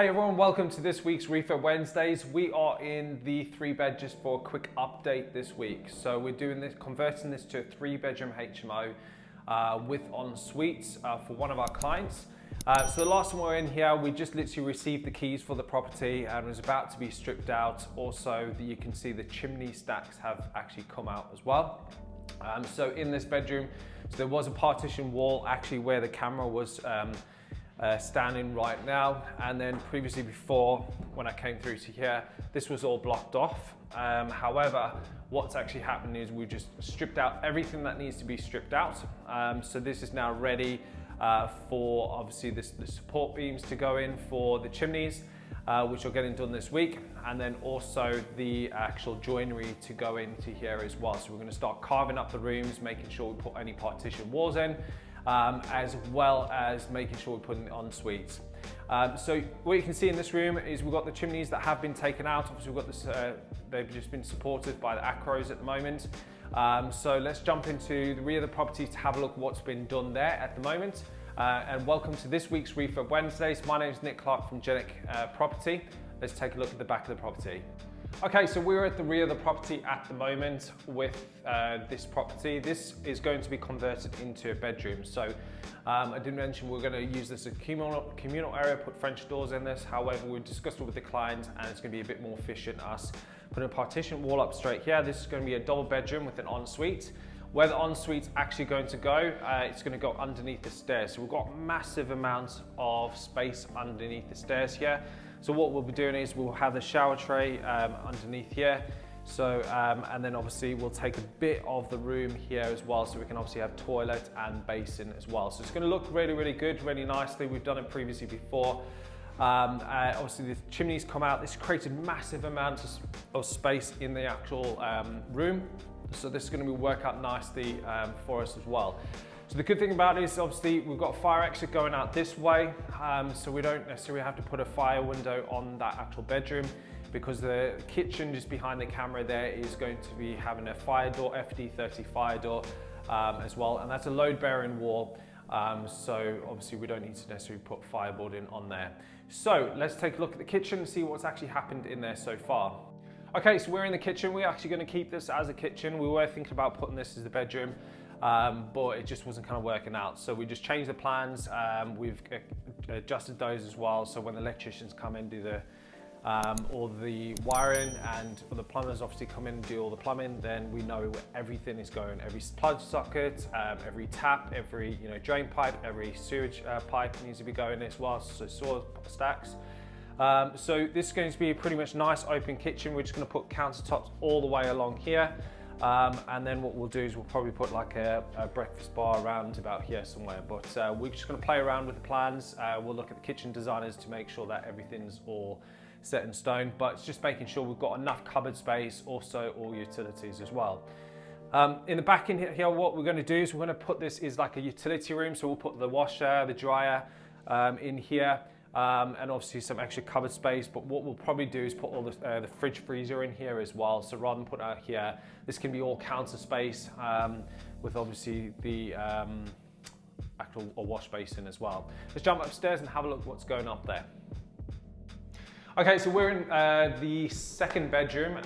Hey everyone, welcome to this week's Refurb Wednesdays. We are in the 3-bed just for a quick update this week. So we're doing this, converting this to a 3-bedroom HMO with en-suites for one of our clients. So the last time we were in here, we just literally received the keys for the property and was about to be stripped out. Also, you can see the chimney stacks have actually come out as well. So in this bedroom, so there was a partition wall actually where the camera was standing right now, and then previously before when I came through to here, this was all blocked off. However, what's actually happened is we just stripped out everything that needs to be stripped out. So this is now ready for obviously the support beams to go in for the chimneys, which are getting done this week, and then also the actual joinery to go into here as well. So we're going to start carving up the rooms, making sure we put any partition walls in, as well as making sure we put in en-suites. So what you can see in this room is we've got the chimneys that have been taken out. Obviously we've got this, they've just been supported by the acros at the moment. So let's jump into the rear of the property to have a look at what's been done there at the moment. And welcome to this week's Refurb Wednesdays. My name is Nic Clark from Jenic Property. Let's take a look at the back of the property. Okay, so we're at the rear of the property at the moment with this property. This is going to be converted into a bedroom. So I did mention we're going to use this as a communal area, put French doors in this. However, we discussed it with the client and it's going to be a bit more efficient us putting a partition wall up straight here. This is going to be a double bedroom with an ensuite. Where the ensuite's actually going to go, it's going to go underneath the stairs. So we've got massive amounts of space underneath the stairs here. So what we'll be doing is we'll have the shower tray underneath here. So, and then obviously we'll take a bit of the room here as well. So we can obviously have toilet and basin as well. So it's going to look really, really good, really nicely. We've done it previously before. Obviously the chimneys come out. This created massive amounts of space in the actual room. So this is going to work out nicely for us as well. So the good thing about it is obviously we've got a fire exit going out this way, so we don't necessarily have to put a fire window on that actual bedroom, because the kitchen just behind the camera there is going to be having a fire door, FD30 fire door as well, and that's a load bearing wall. So obviously we don't need to necessarily put fireboarding on there. So let's take a look at the kitchen and see what's actually happened in there so far. Okay, so we're in the kitchen. We're actually going to keep this as a kitchen. We were thinking about putting this as the bedroom, but it just wasn't kind of working out. So we just changed the plans. We've adjusted those as well. So when the electricians come in, do the all the wiring, and for the plumbers obviously come in and do all the plumbing, then we know where everything is going. Every plug socket, every tap, every drain pipe, every sewage pipe needs to be going as well. So sewer stacks. So this is going to be a pretty much nice open kitchen. We're just going to put countertops all the way along here. And then what we'll do is we'll probably put like a breakfast bar around about here somewhere. But we're just going to play around with the plans. We'll look at the kitchen designers to make sure that everything's all set in stone. But it's just making sure we've got enough cupboard space, also all utilities as well. In the back in here, what we're going to do is we're going to put this is like a utility room. So we'll put the washer, the dryer in here. And obviously some extra cupboard space, but what we'll probably do is put all the fridge freezer in here as well. So rather than put it out here, this can be all counter space with obviously the actual wash basin as well. Let's jump upstairs and have a look at what's going up there. Okay, so we're in the second bedroom,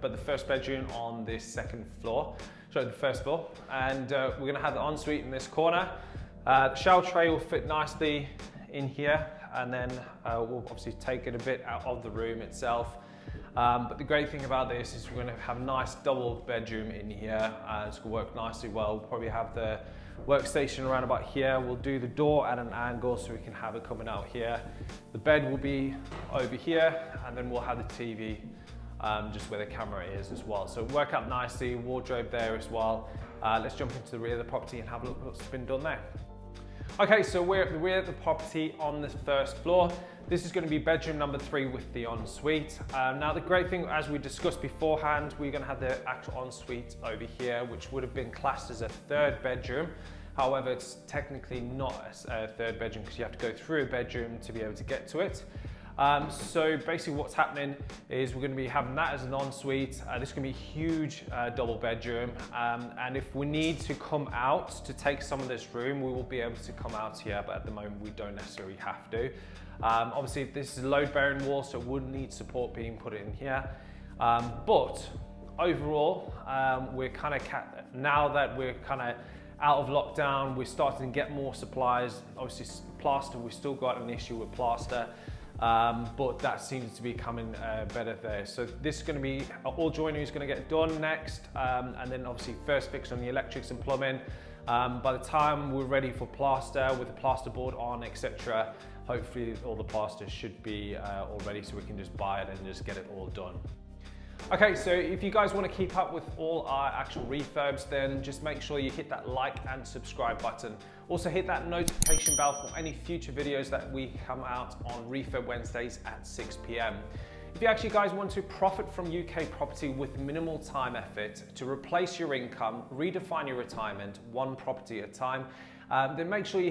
but the first bedroom on this second floor, sorry, the first floor, and we're going to have the ensuite in this corner. The shower tray will fit nicely in here, and then we'll obviously take it a bit out of the room itself. But the great thing about this is we're going to have a nice double bedroom in here. It's going to work nicely well. We'll probably have the workstation around about here. We'll do the door at an angle so we can have it coming out here. The bed will be over here, and then we'll have the TV just where the camera is as well. So it'll work out nicely. Wardrobe there as well. Let's jump into the rear of the property and have a look at what's been done there. Okay, so we're at the rear of the property on the first floor. This is going to be bedroom number 3 with the ensuite. Now the great thing, as we discussed beforehand, we're going to have the actual ensuite over here, which would have been classed as a 3rd bedroom. However, it's technically not a 3rd bedroom because you have to go through a bedroom to be able to get to it. So basically what's happening is we're going to be having that as an ensuite. This is going to be a huge double bedroom, and if we need to come out to take some of this room, we will be able to come out here, but at the moment we don't necessarily have to. Obviously this is a load bearing wall, so it wouldn't need support being put in here. But overall, we're kind of, now that we're kind of out of lockdown, we're starting to get more supplies. Obviously plaster, we've still got an issue with plaster, but that seems to be coming better there. So this is going to be, all joinery is going to get done next, and then obviously first fix on the electrics and plumbing. By the time we're ready for plaster with the plaster board on, etc., hopefully all the plaster should be all ready, so we can just buy it and just get it all done. Okay, so if you guys want to keep up with all our actual refurbs, then just make sure you hit that like and subscribe button. Also hit that notification bell for any future videos that we come out on Refurb Wednesdays at 6 p.m. If you actually guys want to profit from UK property with minimal time effort to replace your income, redefine your retirement one property at a time, then make sure you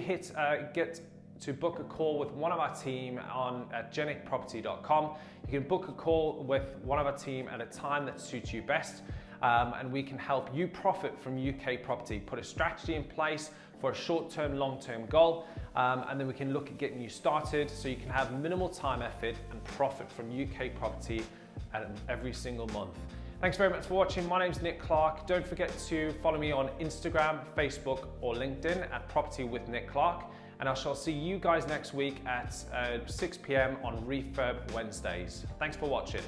get to book a call with one of our team at jenicproperty.com. You can book a call with one of our team at a time that suits you best, and we can help you profit from UK property. Put a strategy in place for a short-term, long-term goal, and then we can look at getting you started so you can have minimal time effort and profit from UK property every single month. Thanks very much for watching. My name's Nic Clark. Don't forget to follow me on Instagram, Facebook, or LinkedIn at Property with Nic Clark. And I shall see you guys next week at 6 p.m. on Refurb Wednesdays. Thanks for watching.